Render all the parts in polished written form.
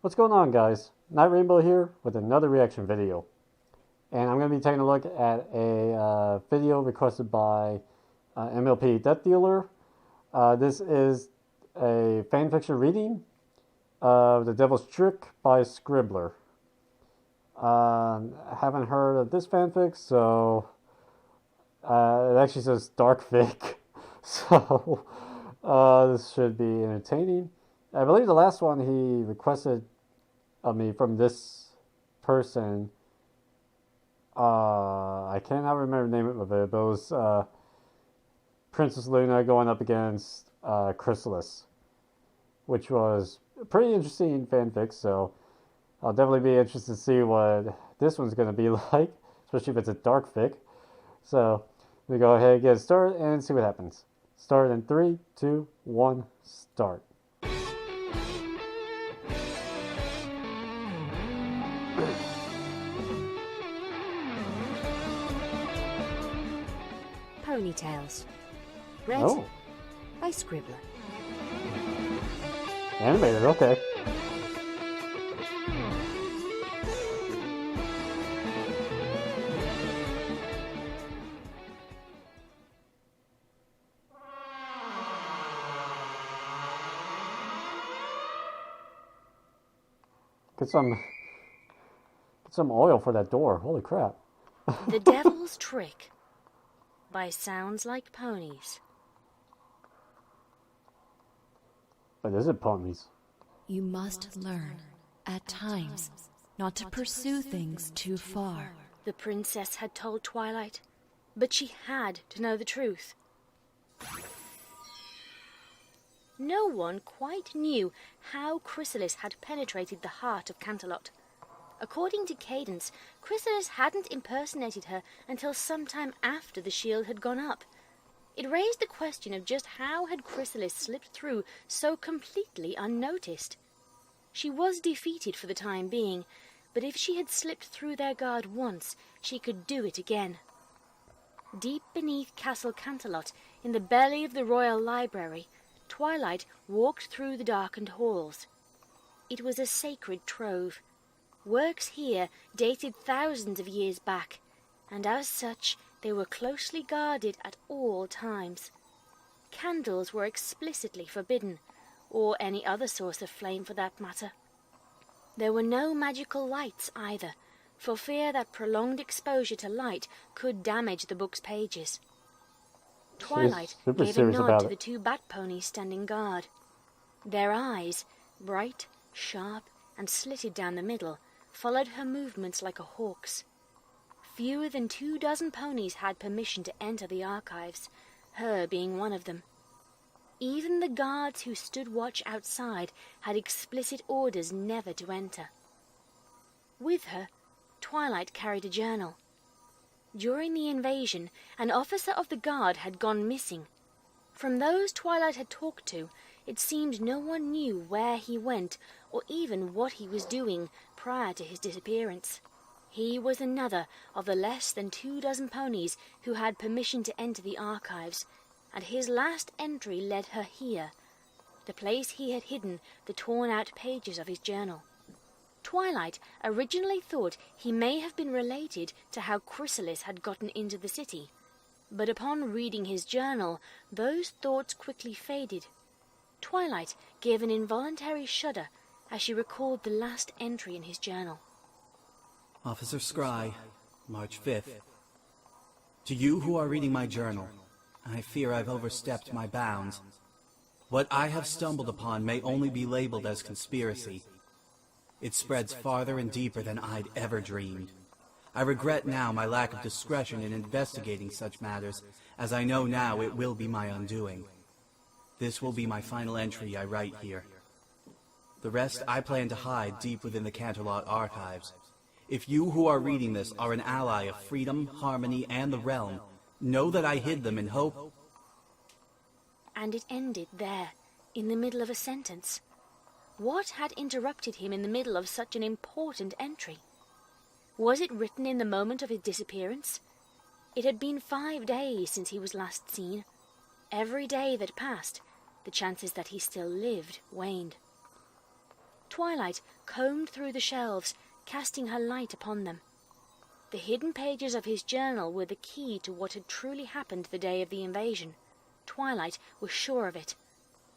What's going on, guys? Night Rainbow here with another reaction video. And I'm going to be taking a look at a video requested by MLP Death Dealer. This is a fanfiction reading of The Devil's Trick by Scribbler. I haven't heard of this fanfic, so it actually says dark fic. So this should be entertaining. I believe the last one he requested of me from this person, I cannot remember the name of it, but it was Princess Luna going up against Chrysalis, which was a pretty interesting fanfic, so I'll definitely be interested to see what this one's going to be like, especially if it's a dark fic. So we go ahead and get started and see what happens. Start in 3, 2, 1, start. Ponytails. Read by Scribbler. Animated, okay. Get some oil for that door. Holy crap. The Devil's Trick by Sounds Like Ponies. But is it ponies? You must learn, at times, not to pursue things too far. The princess had told Twilight, but she had to know the truth. No one quite knew how Chrysalis had penetrated the heart of Canterlot. According to Cadence, Chrysalis hadn't impersonated her until sometime after the shield had gone up. It raised the question of just how had Chrysalis slipped through so completely unnoticed. She was defeated for the time being, but if she had slipped through their guard once, she could do it again. Deep beneath Castle Canterlot, in the belly of the Royal Library, Twilight walked through the darkened halls. It was a sacred trove. Works here dated thousands of years back, and as such they were closely guarded at all times. Candles were explicitly forbidden, or any other source of flame for that matter. There were no magical lights either, for fear that prolonged exposure to light could damage the book's pages. Twilight gave a nod to the two bat ponies standing guard. Their eyes, bright, sharp, and slitted down the middle, followed her movements like a hawk's. Fewer than 24 ponies had permission to enter the archives, her being one of them. Even the guards who stood watch outside had explicit orders never to enter. With her, Twilight carried a journal. During the invasion, an officer of the guard had gone missing. From those Twilight had talked to, it seemed no one knew where he went or even what he was doing prior to his disappearance. He was another of the less than 24 ponies who had permission to enter the archives, and his last entry led her here, the place he had hidden the torn-out pages of his journal. Twilight originally thought he may have been related to how Chrysalis had gotten into the city, but upon reading his journal, those thoughts quickly faded. Twilight gave an involuntary shudder as she recalled the last entry in his journal. Officer Scry, March 5th. To you who are reading my journal, I fear I've overstepped my bounds. What I have stumbled upon may only be labeled as conspiracy. It spreads farther and deeper than I'd ever dreamed. I regret now my lack of discretion in investigating such matters, as I know now it will be my undoing. This will be my final entry I write here. The rest I plan to hide deep within the Canterlot archives. If you who are reading this are an ally of freedom, harmony, and the realm, know that I hid them in hope. And it ended there, in the middle of a sentence. What had interrupted him in the middle of such an important entry? Was it written in the moment of his disappearance? It had been 5 days since he was last seen. Every day that passed, the chances that he still lived waned. Twilight combed through the shelves, casting her light upon them. The hidden pages of his journal were the key to what had truly happened the day of the invasion. Twilight was sure of it.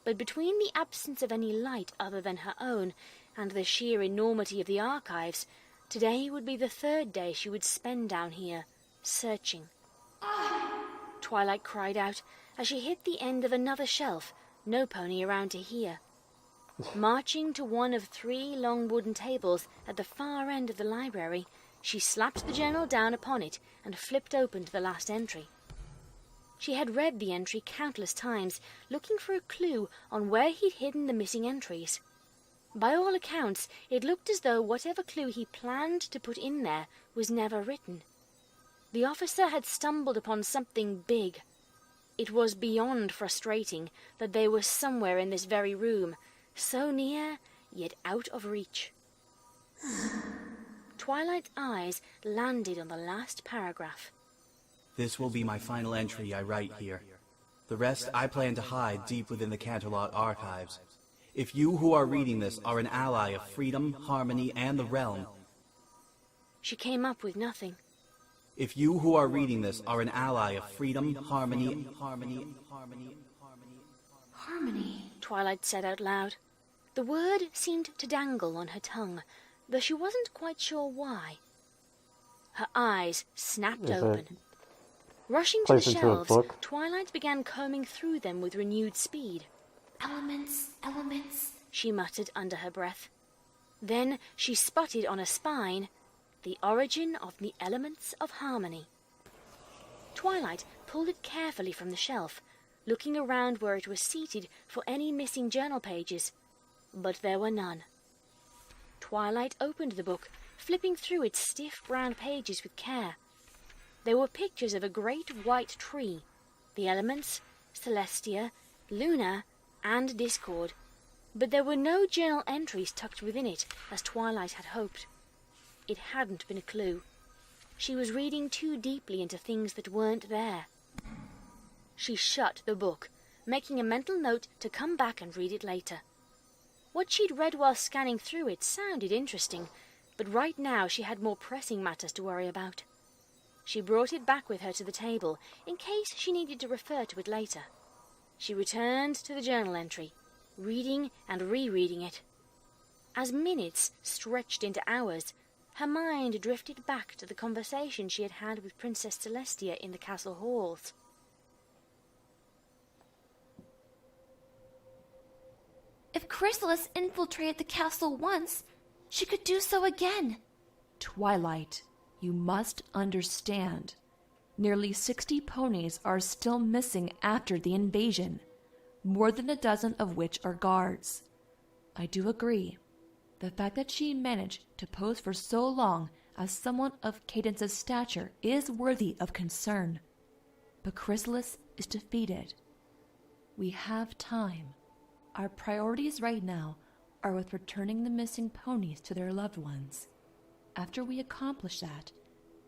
But between the absence of any light other than her own and the sheer enormity of the archives, today would be the third day she would spend down here, searching. Twilight cried out as she hit the end of another shelf, no pony around to hear. Marching to one of 3 long wooden tables at the far end of the library, she slapped the journal down upon it and flipped open to the last entry. She had read the entry countless times, looking for a clue on where he'd hidden the missing entries. By all accounts, it looked as though whatever clue he planned to put in there was never written. The officer had stumbled upon something big. It was beyond frustrating that they were somewhere in this very room, so near, yet out of reach. Twilight's eyes landed on the last paragraph. This will be my final entry I write here. The rest I plan to hide deep within the Canterlot archives. If you who are reading this are an ally of freedom, harmony, and the realm... She came up with nothing. If you who are reading this are an ally of freedom, harmony, Twilight said out loud. The word seemed to dangle on her tongue, though she wasn't quite sure why. Her eyes snapped open. Rushing to the shelves, Twilight began combing through them with renewed speed. Elements, She muttered under her breath. Then she spotted on a spine the origin of the elements of harmony. Twilight pulled it carefully from the shelf, looking around where it was seated for any missing journal pages, but there were none. Twilight opened the book, flipping through its stiff brown pages with care. There were pictures of a great white tree, the elements, Celestia, Luna, and Discord, but there were no journal entries tucked within it, as Twilight had hoped. It hadn't been a clue. She was reading too deeply into things that weren't there. She shut the book, making a mental note to come back and read it later. What she'd read while scanning through it sounded interesting, but right now she had more pressing matters to worry about. She brought it back with her to the table, in case she needed to refer to it later. She returned to the journal entry, reading and rereading it. As minutes stretched into hours, her mind drifted back to the conversation she had had with Princess Celestia in the castle halls. If Chrysalis infiltrated the castle once, she could do so again. Twilight, you must understand. Nearly 60 ponies are still missing after the invasion, more than a dozen of which are guards. I do agree. The fact that she managed to pose for so long as someone of Cadence's stature is worthy of concern. But Chrysalis is defeated. We have time. Our priorities right now are with returning the missing ponies to their loved ones. After we accomplish that,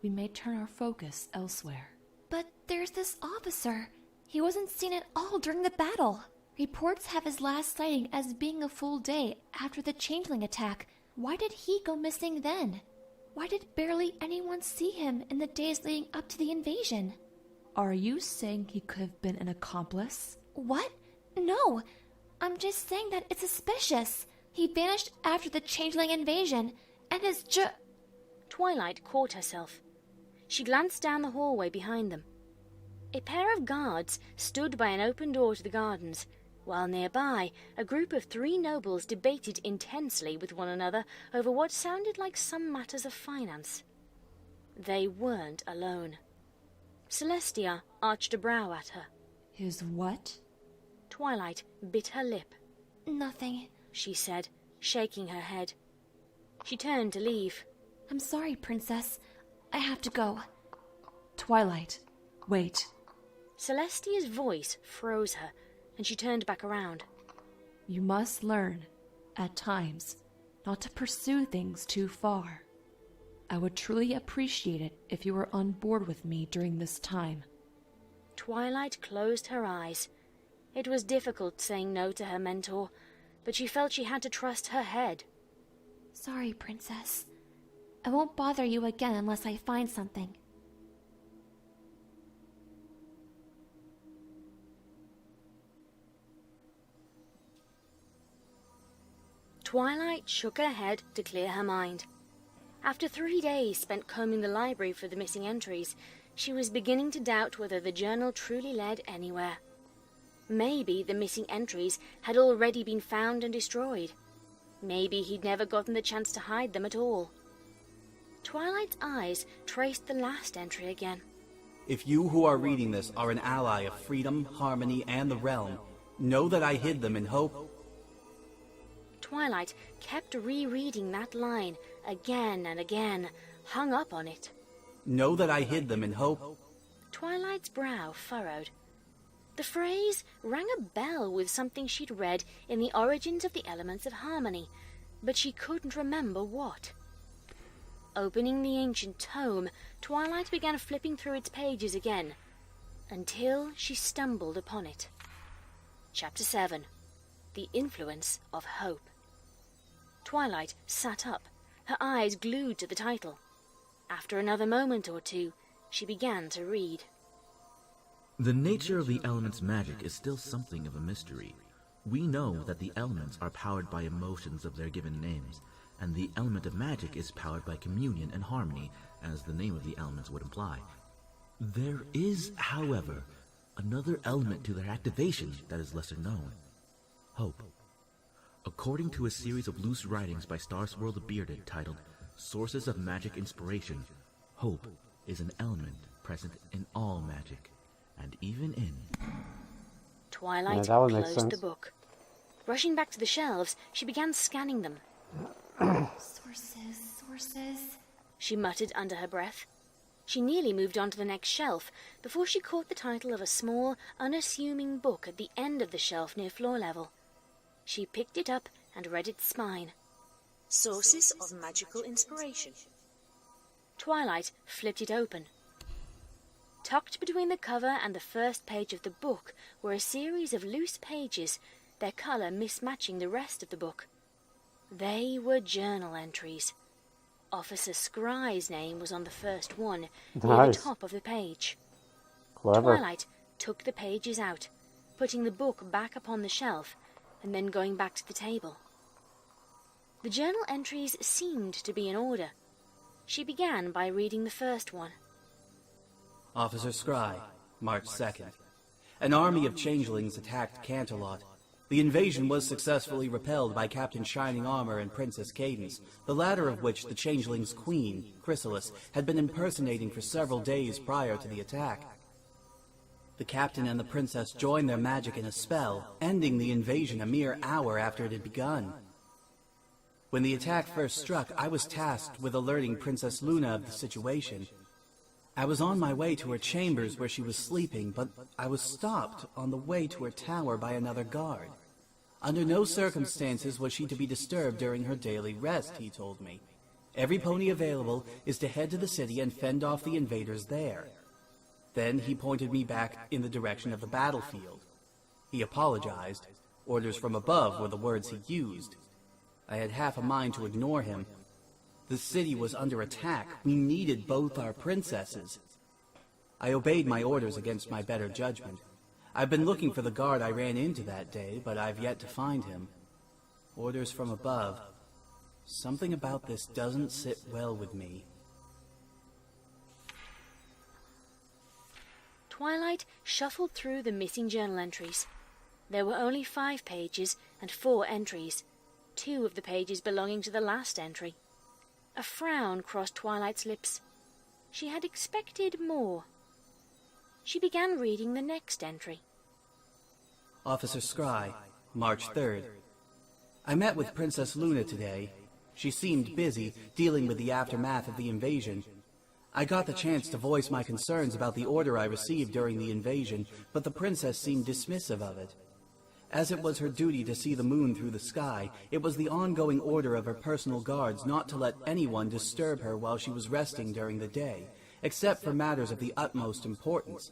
we may turn our focus elsewhere. But there's this officer. He wasn't seen at all during the battle. Reports have his last sighting as being a full day after the Changeling attack. Why did he go missing then? Why did barely anyone see him in the days leading up to the invasion? Are you saying he could have been an accomplice? What? No. I'm just saying that it's suspicious. He vanished after the Changeling invasion, and is Twilight caught herself. She glanced down the hallway behind them. A pair of guards stood by an open door to the gardens, while nearby a group of 3 nobles debated intensely with one another over what sounded like some matters of finance. They weren't alone. Celestia arched a brow at her. His what? Twilight bit her lip. Nothing, she said, shaking her head. She turned to leave. I'm sorry, Princess. I have to go. Twilight, wait. Celestia's voice froze her, and she turned back around. You must learn, at times, not to pursue things too far. I would truly appreciate it if you were on board with me during this time. Twilight closed her eyes. It was difficult saying no to her mentor, but she felt she had to trust her head Sorry, Princess. I won't bother you again unless I find something. Twilight shook her head to clear her mind. After 3 days spent combing the library for the missing entries, she was beginning to doubt whether the journal truly led anywhere. Maybe the missing entries had already been found and destroyed. Maybe he'd never gotten the chance to hide them at all. Twilight's eyes traced the last entry again. If you who are reading this are an ally of freedom, harmony, and the realm, know that I hid them in hope. Twilight kept rereading that line again and again, hung up on it. Know that I hid them in hope. Twilight's brow furrowed. The phrase rang a bell with something she'd read in the Origins of the Elements of Harmony, but she couldn't remember what. Opening the ancient tome, Twilight began flipping through its pages again, until she stumbled upon it. Chapter 7. The Influence of Hope. Twilight sat up, her eyes glued to the title. After another moment or two, she began to read. The nature of the element's magic is still something of a mystery. We know that the elements are powered by emotions of their given names, and the element of magic is powered by communion and harmony, as the name of the elements would imply. There is, however, another element to their activation that is lesser known: hope. According to a series of loose writings by Starswirl the Bearded titled Sources of Magic Inspiration, hope is an element present in all magic, and even in... Twilight that would make closed the sense. book. Rushing back to the shelves, she began scanning them. Sources. She muttered under her breath. She nearly moved on to the next shelf before she caught the title of a small, unassuming book at the end of the shelf near floor level. She picked it up and read its spine. Sources of Magical Inspiration. Twilight flipped it open. Tucked between the cover and the first page of the book were a series of loose pages, their colour mismatching the rest of the book. They were journal entries. Officer Scry's name was on the first one, near the Nice. top of the page. Clever. Twilight took the pages out, putting the book back upon the shelf, and then going back to the table. The journal entries seemed to be in order. She began by reading the first one. Officer Scry, March 2nd. An army of changelings attacked Canterlot. The invasion was successfully repelled by Captain Shining Armor and Princess Cadence, the latter of which the changelings' queen, Chrysalis, had been impersonating for several days prior to the attack. The captain and the princess joined their magic in a spell, ending the invasion a mere hour after it had begun. When the attack first struck, I was tasked with alerting Princess Luna of the situation. I was on my way to her chambers where she was sleeping, but I was stopped on the way to her tower by another guard. Under no circumstances was she to be disturbed during her daily rest, he told me. Every pony available is to head to the city and fend off the invaders there. Then he pointed me back in the direction of the battlefield. He apologized. Orders from above were the words he used. I had half a mind to ignore him. The city was under attack. We needed both our princesses. I obeyed my orders against my better judgment. I've been looking for the guard I ran into that day, but I've yet to find him. Orders from above. Something about this doesn't sit well with me. Twilight shuffled through the missing journal entries. There were only 5 pages and 4 entries, 2 of the pages belonging to the last entry. A frown crossed Twilight's lips. She had expected more. She began reading the next entry. Officer Scry, March 3rd. I met with Princess Luna today. She seemed busy, dealing with the aftermath of the invasion. I got the chance to voice my concerns about the order I received during the invasion, but the princess seemed dismissive of it. As it was her duty to see the moon through the sky, it was the ongoing order of her personal guards not to let anyone disturb her while she was resting during the day, except for matters of the utmost importance.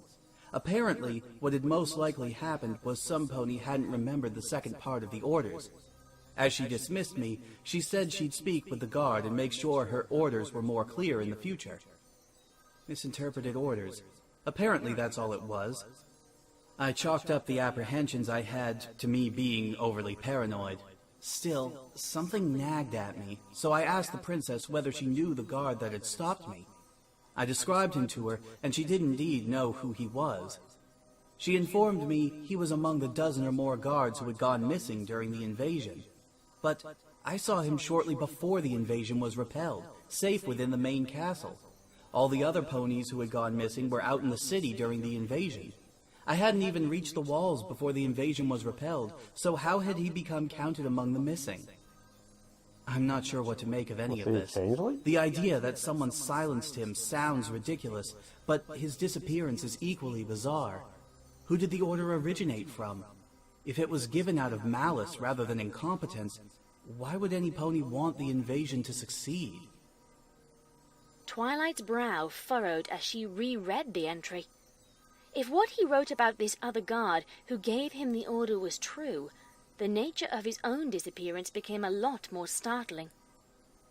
Apparently, what had most likely happened was some pony hadn't remembered the second part of the orders. As she dismissed me, she said she'd speak with the guard and make sure her orders were more clear in the future. Misinterpreted orders. Apparently that's all it was. I chalked up the apprehensions I had to me being overly paranoid. Still, something nagged at me, so I asked the princess whether she knew the guard that had stopped me. I described him to her, and she did indeed know who he was. She informed me he was among the dozen or more guards who had gone missing during the invasion. But I saw him shortly before the invasion was repelled, safe within the main castle. All the other ponies who had gone missing were out in the city during the invasion. I hadn't even reached the walls before the invasion was repelled, so how had he become counted among the missing? I'm not sure what to make of any of this. The idea that someone silenced him sounds ridiculous, but his disappearance is equally bizarre. Who did the order originate from? If it was given out of malice rather than incompetence, why would any pony want the invasion to succeed? Twilight's brow furrowed as she reread the entry. If what he wrote about this other guard who gave him the order was true, the nature of his own disappearance became a lot more startling.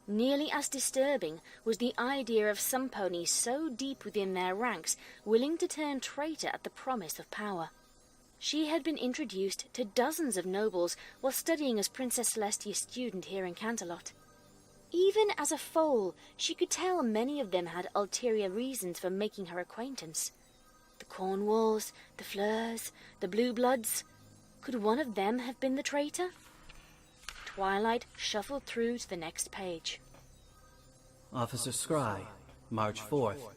Nearly as disturbing was the idea of some ponies so deep within their ranks willing to turn traitor at the promise of power. She had been introduced to dozens of nobles while studying as Princess Celestia's student here in Canterlot. Even as a foal, she could tell many of them had ulterior reasons for making her acquaintance. The Cornwalls, the Fleurs, the Blue Bloods. Could one of them have been the traitor? Twilight shuffled through to the next page. Officer Scry, March 4th.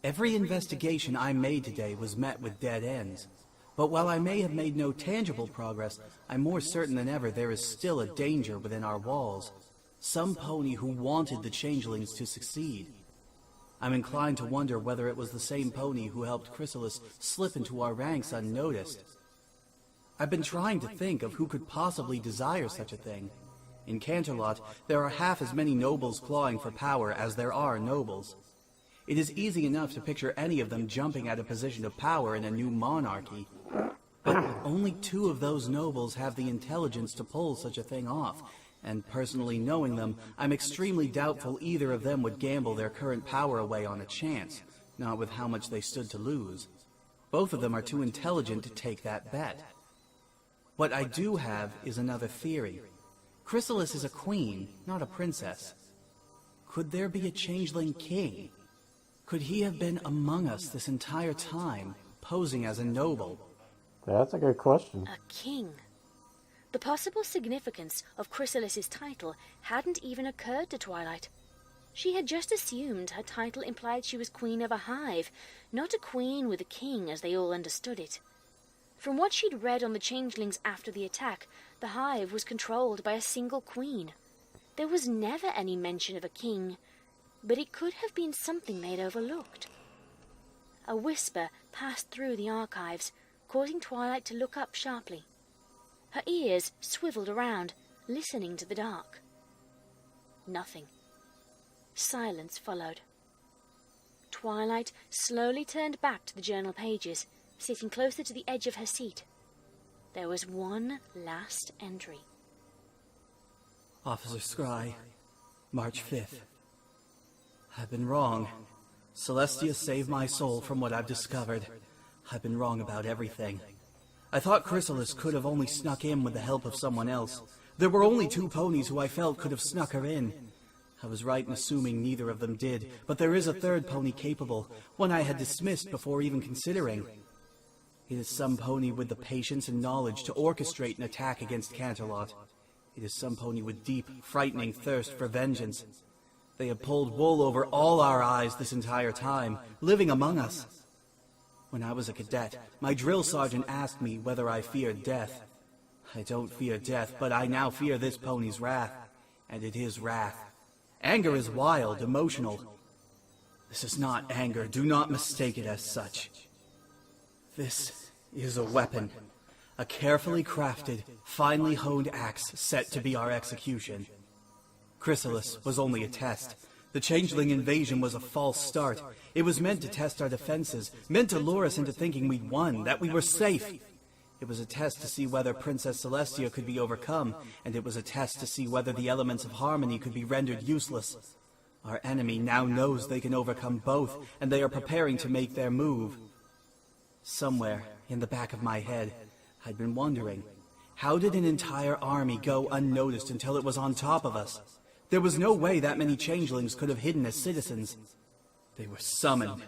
Every investigation I made today was met with dead ends. But while I may have made no tangible progress, I'm more certain than ever there is still a danger within our walls. Some pony who wanted the changelings to succeed. I'm inclined to wonder whether it was the same pony who helped Chrysalis slip into our ranks unnoticed. I've been trying to think of who could possibly desire such a thing. In Canterlot, there are half as many nobles clawing for power as there are nobles. It is easy enough to picture any of them jumping at a position of power in a new monarchy. But only 2 of those nobles have the intelligence to pull such a thing off, and personally knowing them, I'm extremely doubtful either of them would gamble their current power away on a chance, not with how much they stood to lose. Both of them are too intelligent to take that bet. What I do have is another theory. Chrysalis is a queen, not a princess. Could there be a changeling king? Could he have been among us this entire time, posing as a noble? That's a good question. A king. The possible significance of Chrysalis's title hadn't even occurred to Twilight. She had just assumed her title implied she was queen of a hive, not a queen with a king as they all understood it. From what she'd read on the changelings after the attack, the hive was controlled by a single queen. There was never any mention of a king, but it could have been something they'd overlooked. A whisper passed through the archives, causing Twilight to look up sharply. Her ears swiveled around, listening to the dark. Nothing. Silence followed. Twilight slowly turned back to the journal pages, sitting closer to the edge of her seat. There was one last entry. Officer Scry, March 5th. I've been wrong. Celestia saved my soul from what I've discovered. I've been wrong about everything. I thought Chrysalis could have only snuck in with the help of someone else. There were only 2 ponies who I felt could have snuck her in. I was right in assuming neither of them did, but there is a 3rd pony capable, one I had dismissed before even considering. It is some pony with the patience and knowledge to orchestrate an attack against Canterlot. It is some pony with deep, frightening thirst for vengeance. They have pulled wool over all our eyes this entire time, living among us. When I was a cadet, my drill sergeant asked me whether I feared death. I don't fear death, but I now fear this pony's wrath. And it is wrath. Anger is wild, emotional. This is not anger. Do not mistake it as such. This is a weapon. A carefully crafted, finely honed axe set to be our execution. Chrysalis was only a test. The changeling invasion was a false start. It was meant to test our defenses, meant to lure us into thinking we'd won, that we were safe. It was a test to see whether Princess Celestia could be overcome, and it was a test to see whether the elements of harmony could be rendered useless. Our enemy now knows they can overcome both, and they are preparing to make their move. Somewhere, in the back of my head, I'd been wondering, how did an entire army go unnoticed until it was on top of us? There was no way that many changelings could have hidden as citizens. They were summoned.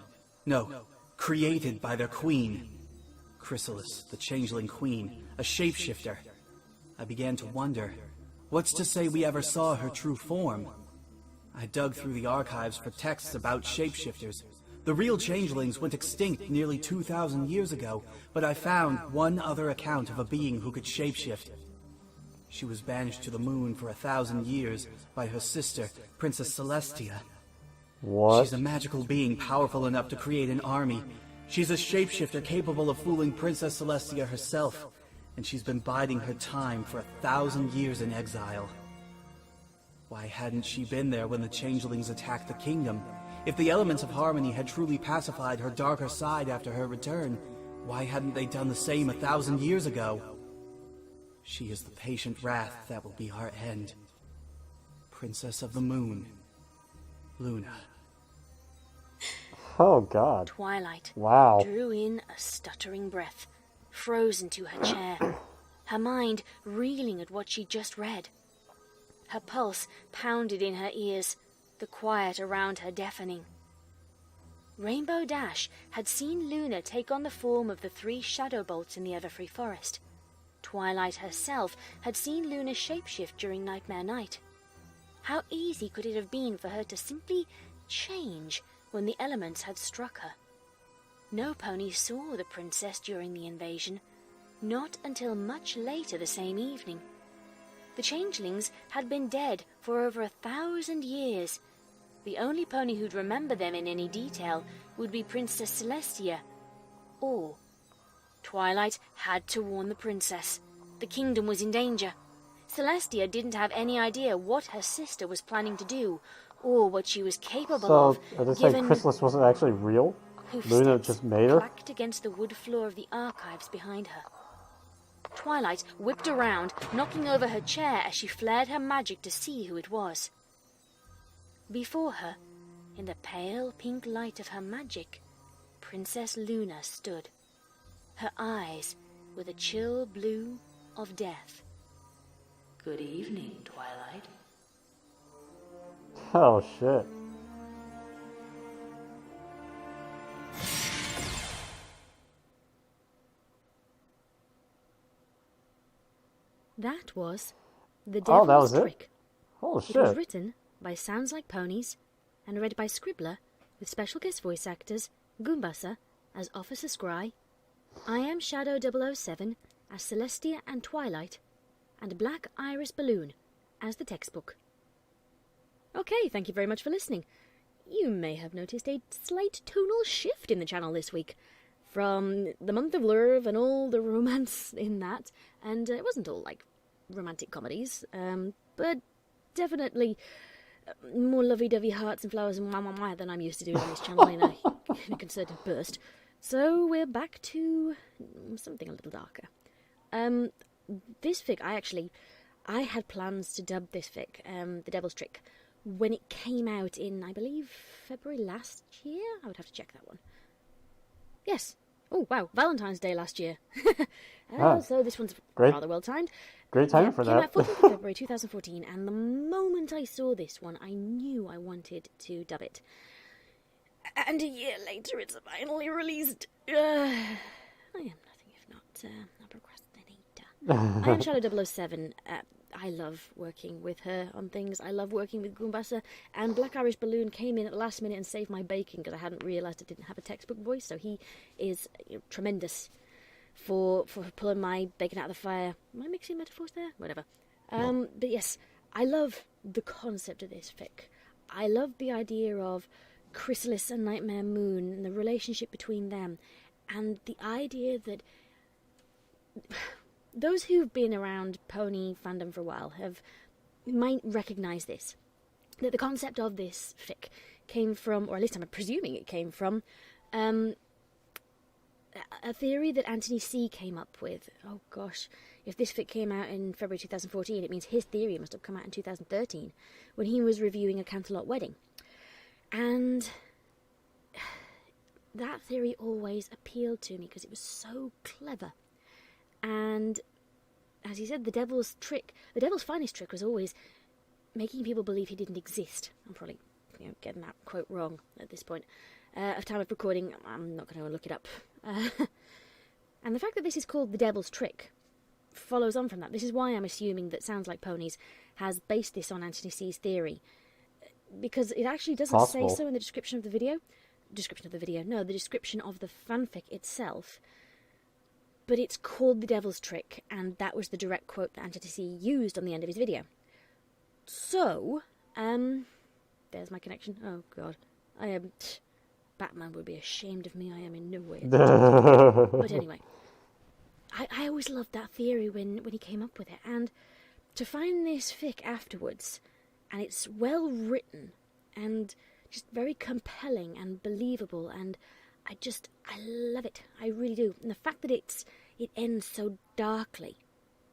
No, created by their queen. Chrysalis, the changeling queen, a shapeshifter. I began to wonder, what's to say we ever saw her true form? I dug through the archives for texts about shapeshifters. The real changelings went extinct nearly 2,000 years ago, but I found one other account of a being who could shapeshift. She was banished to the moon for 1,000 years by her sister, Princess Celestia. What? She's a magical being powerful enough to create an army. She's a shapeshifter capable of fooling Princess Celestia herself, and she's been biding her time for 1,000 years in exile. Why hadn't she been there when the changelings attacked the kingdom? If the elements of harmony had truly pacified her darker side after her return, why hadn't they done the same 1,000 years ago? She is the patient wrath that will be our end. Princess of the Moon, Luna. Oh, God. Twilight Wow. drew in a stuttering breath, frozen to her chair, her mind reeling at what she'd just read. Her pulse pounded in her ears, the quiet around her deafening. Rainbow Dash had seen Luna take on the form of the 3 shadow bolts in the Everfree Forest. Twilight herself had seen Luna shapeshift during Nightmare Night. How easy could it have been for her to simply change when the elements had struck her? No pony saw the princess during the invasion, not until much later the same evening. The changelings had been dead for over 1,000 years. The only pony who'd remember them in any detail would be Princess Celestia. Or Twilight had to warn the princess. The kingdom was in danger. Celestia didn't have any idea what her sister was planning to do, or what she was capable of, So, are they saying given Chrysalis wasn't actually real? Luna hoofsteps just made her? clacked against the wood floor of the archives behind her. Twilight whipped around, knocking over her chair as she flared her magic to see who it was. Before her, in the pale pink light of her magic, Princess Luna stood. Her eyes were the chill blue of death. Good evening, Twilight. Oh, shit. That was The Oh, that Devil's was it? Trick. Oh, It was shit. written by Sounds Like Ponies and read by Scribbler with special guest voice actors Goombasa as Officer Scry, I Am Shadow 007 as Celestia and Twilight, and Black Iris Balloon as the textbook. Okay, thank you very much for listening. You may have noticed a slight tonal shift in the channel this week, from the month of Lurv and all the romance in that, and it wasn't all like romantic comedies, but definitely more lovey-dovey hearts and flowers and wah-wah-wah than I'm used to doing on this channel in a concerted burst. So we're back to something a little darker. This fic, I had plans to dub this fic, The Devil's Trick, when it came out in, I believe, February last year? I would have to check that one. Yes. Oh, wow. Valentine's Day last year. So this one's Great. rather well timed. Great timing for Came that. out 14th of February 2014, and the moment I saw this one, I knew I wanted to dub it. And a year later, it's finally released. I am nothing if not a procrastinator. I Am Shadow 007. I love working with her on things. I love working with Goombasa. And Black Irish Balloon came in at the last minute and saved my bacon because I hadn't realised I didn't have a textbook voice. So he is tremendous for pulling my bacon out of the fire. Am I mixing metaphors there? Whatever. But yes, I love the concept of this fic. I love the idea of Chrysalis and Nightmare Moon and the relationship between them. And the idea that those who've been around pony fandom for a while might recognise this. That the concept of this fic came from, or at least I'm presuming it came from, a theory that Anthony C. came up with. Oh gosh, if this fic came out in February 2014, it means his theory must have come out in 2013, when he was reviewing A Canterlot Wedding. And that theory always appealed to me because it was so clever. And as he said, the devil's finest trick was always making people believe he didn't exist. I'm probably getting that quote wrong at this point. Of time of recording, I'm not going to look it up. And the fact that this is called the devil's trick follows on from that. This is why I'm assuming that Sounds Like Ponies has based this on Anthony C.'s theory, because it actually doesn't say so in the description of the video. No, the description of the fanfic itself. But it's called the devil's trick, and that was the direct quote that Anthony C. used on the end of his video. So, there's my connection. Oh god, Batman would be ashamed of me. I am in no way. But anyway, I always loved that theory when he came up with it, and to find this fic afterwards, and it's well written and just very compelling and believable, and I love it. I really do. And the fact that it ends so darkly,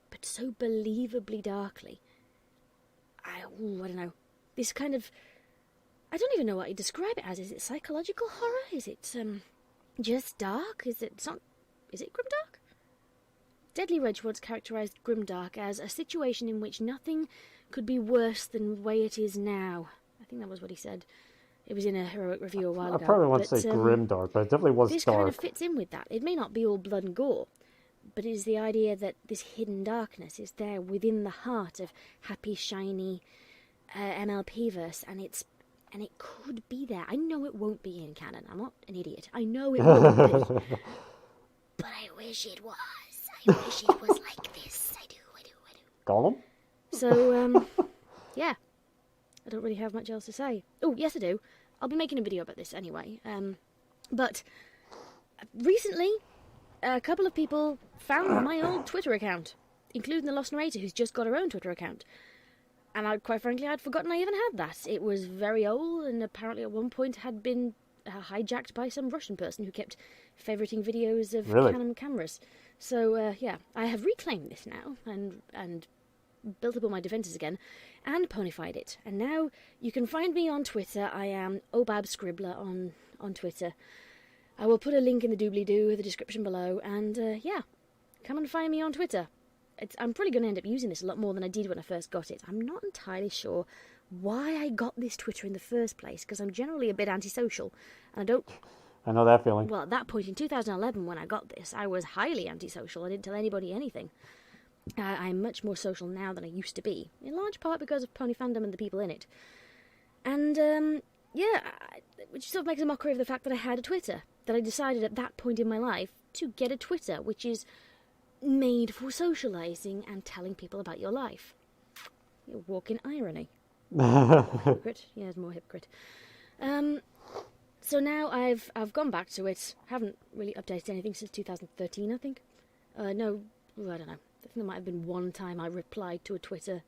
but so believably darkly. I don't know. This kind of, I don't even know what you describe it as. Is it psychological horror? Is it just dark? Is it grimdark? Deadly Reg once characterised grimdark as a situation in which nothing could be worse than the way it is now. I think that was what he said. It was in a heroic review a while ago. I probably won't say grimdark, but it definitely was this dark. This kind of fits in with that. It may not be all blood and gore, but it is the idea that this hidden darkness is there within the heart of happy, shiny MLP verse, and it could be there. I know it won't be in canon. I'm not an idiot. I know it won't be. But I wish it was. I wish it was like this. I do. Gollum? So, yeah. I don't really have much else to say. Oh, yes I do. I'll be making a video about this anyway. But recently, a couple of people found my old Twitter account, including the Lost Narrator, who's just got her own Twitter account. And quite frankly, I'd forgotten I even had that. It was very old, and apparently at one point had been hijacked by some Russian person who kept favoriting videos of Canon cameras. So, yeah, I have reclaimed this now, and built up all my defences again, and ponified it. And now you can find me on Twitter. I am Obab Scribbler on Twitter. I will put a link in the doobly-doo in the description below, and yeah, come and find me on Twitter. I'm probably going to end up using this a lot more than I did when I first got it. I'm not entirely sure why I got this Twitter in the first place, because I'm generally a bit antisocial, and I know that feeling. Well, at that point in 2011 when I got this, I was highly antisocial. I didn't tell anybody anything. I'm much more social now than I used to be, in large part because of pony fandom and the people in it. And, yeah, which sort of makes a mockery of the fact that I had a Twitter, that I decided at that point in my life to get a Twitter, which is made for socialising and telling people about your life. You're walking irony. Hypocrite? Yeah, it's more hypocrite. So now I've gone back to it. Haven't really updated anything since 2013, I think. No, I don't know. I think there might have been one time I replied to a Twitter?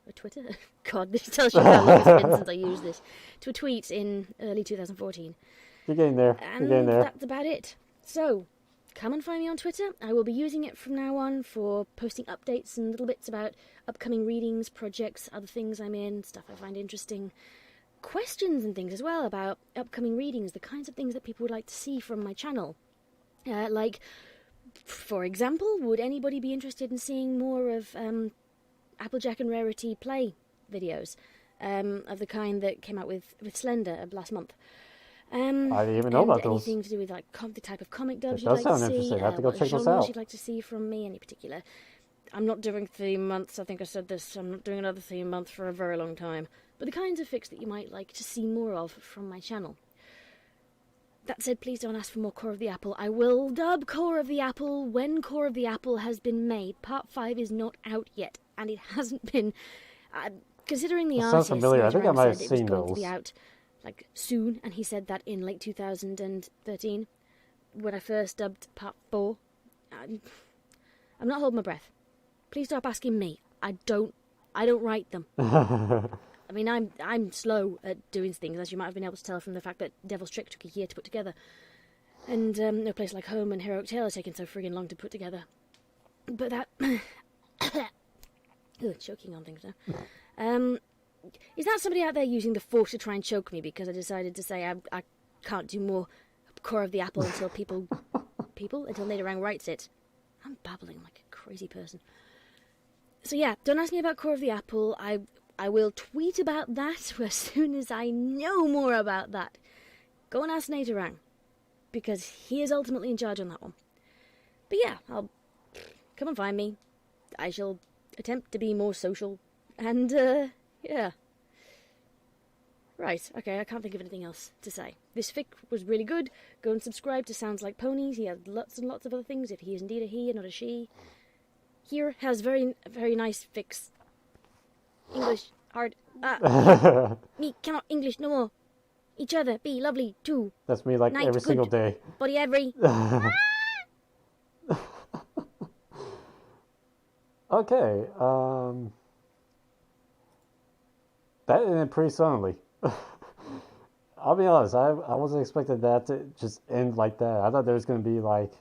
God, this tells you how long it's been since I used this. To a tweet in early 2014. You're getting there. And that's about it. So, come and find me on Twitter. I will be using it from now on for posting updates and little bits about upcoming readings, projects, other things I'm in, stuff I find interesting. Questions and things as well about upcoming readings, the kinds of things that people would like to see from my channel. Like, for example, would anybody be interested in seeing more of Applejack and Rarity play videos of the kind that came out with Slender last month? I didn't even know about those. Anything to do with like the type of comic dubs you'd you'd like to see, interesting. I have to go what check those genres out. you'd like to see from me, any particular. I'm not doing theme months, I think I said this, I'm not doing another theme month for a very long time. But the kinds of fics that you might like to see more of from my channel. That said, please don't ask for more Core of the Apple. I will dub Core of the Apple when Core of the Apple has been made. Part 5 is not out yet, and it hasn't been. Considering the artist, sounds familiar. I think I might have said it was seen going those. to be out like soon, and he said that in late 2013 when I first dubbed Part 4. I'm not holding my breath. Please stop asking me. I don't write them. I mean, I'm slow at doing things, as you might have been able to tell from the fact that Devil's Trick took a year to put together. And no place like home and Heroic Tale has taken so friggin' long to put together. But that... Ugh, choking on things now. Is that somebody out there using the force to try and choke me because I decided to say I can't do more Core of the Apple until until Naderang writes it? I'm babbling like a crazy person. So yeah, don't ask me about Core of the Apple. I will tweet about that as soon as I know more about that. Go and ask Naderang, because he is ultimately in charge on that one. But yeah, I'll come and find me. I shall attempt to be more social, and yeah. Right, okay, I can't think of anything else to say. This fic was really good. Go and subscribe to Sounds Like Ponies. He had lots and lots of other things, if he is indeed a he and not a she. Here has very, very nice fics. English, hard. Me cannot English no more. Each other, be lovely, too. That's me, like, Night, every single day. Body every. Okay, that ended pretty suddenly. I'll be honest, I wasn't expecting that to just end like that. I thought there was going to be, like,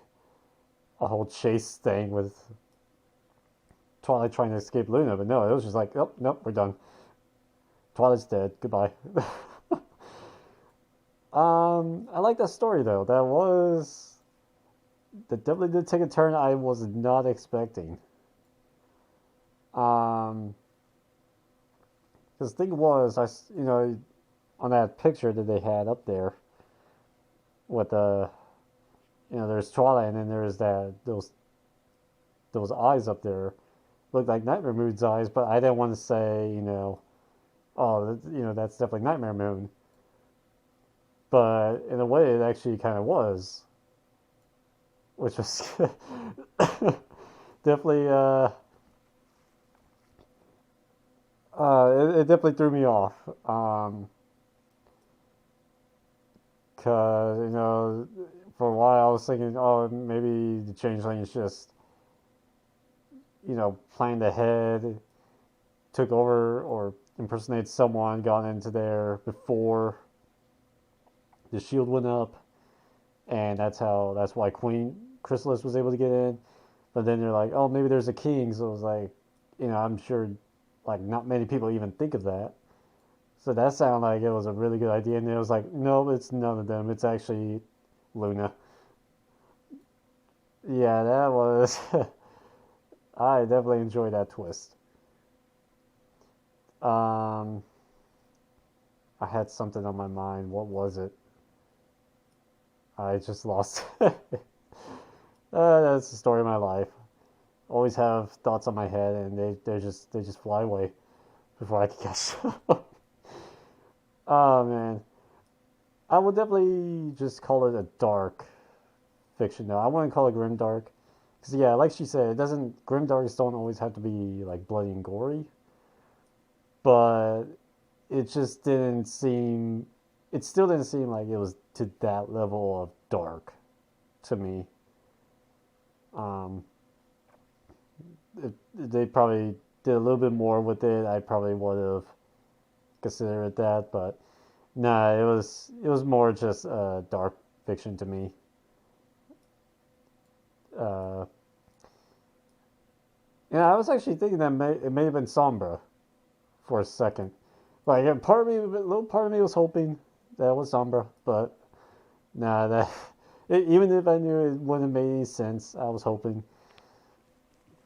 a whole chase thing with Twilight trying to escape Luna, but no, it was just like, oh, nope, we're done. Twilight's dead, goodbye. I like that story, though. That definitely did take a turn I was not expecting. Because the thing was, on that picture that they had up there with there's Twilight, and then there's those eyes up there, looked like Nightmare Moon's eyes, but I didn't want to say, that's definitely Nightmare Moon. But in a way, it actually kind of was, which was definitely it definitely threw me off. Because, for a while I was thinking, oh, maybe the Changeling is just, planned ahead, took over or impersonated someone, got into there before the shield went up, and that's why Queen Chrysalis was able to get in. But then they're like, oh, maybe there's a king, so it was like, I'm sure, like, not many people even think of that. So that sounded like it was a really good idea, and it was like, no, it's none of them. It's actually Luna. Yeah, that was... I definitely enjoyed that twist. I had something on my mind. What was it? I just lost it. That's the story of my life. Always have thoughts on my head, and they just fly away before I can catch them. Oh, man. I would definitely just call it a dark fiction, though. I wouldn't call it grimdark. Because, yeah, like she said, grimdarks don't always have to be, like, bloody and gory. But it just didn't seem... It still didn't seem like it was to that level of dark to me. They probably did a little bit more with it. I probably would have considered that, but nah, it was more just dark fiction to me. I was actually thinking that it may have been Sombra for a second. Like, a little part of me was hoping that was Sombra, but nah, even if I knew it wouldn't have made any sense, I was hoping.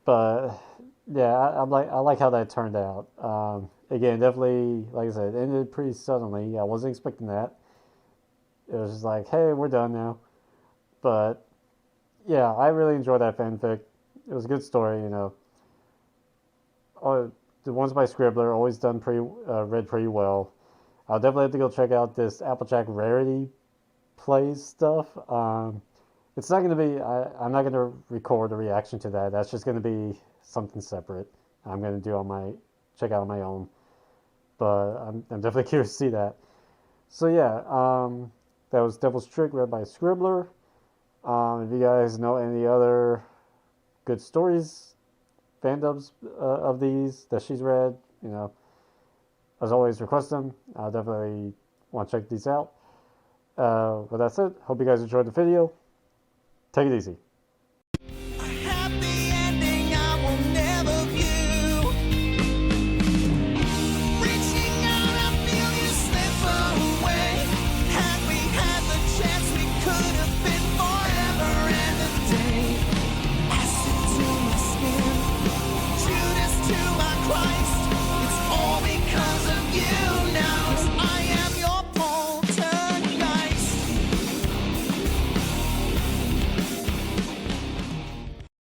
But yeah, I like how that turned out. Again, definitely, like I said, it ended pretty suddenly. I wasn't expecting that. It was just like, hey, we're done now. But yeah, I really enjoyed that fanfic. It was a good story, Oh, the ones by Scribbler always done read pretty well. I'll definitely have to go check out this Applejack Rarity Plays stuff. It's not going to be. I'm not going to record a reaction to that. That's just going to be something separate. I'm going to check out on my own. But I'm definitely curious to see that. So yeah, that was Devil's Trick, read by Scribbler. If you guys know any other good stories, fandoms of these that she's read, as always, request them. I'll definitely want to check these out. With that said, hope you guys enjoyed the video. Take it easy. A happy ending I will never view. Reaching out, I feel you slip away. Had we had the chance, we could have been forever and a day. Acid to my skin, Judas to my Christ. It's all because of you.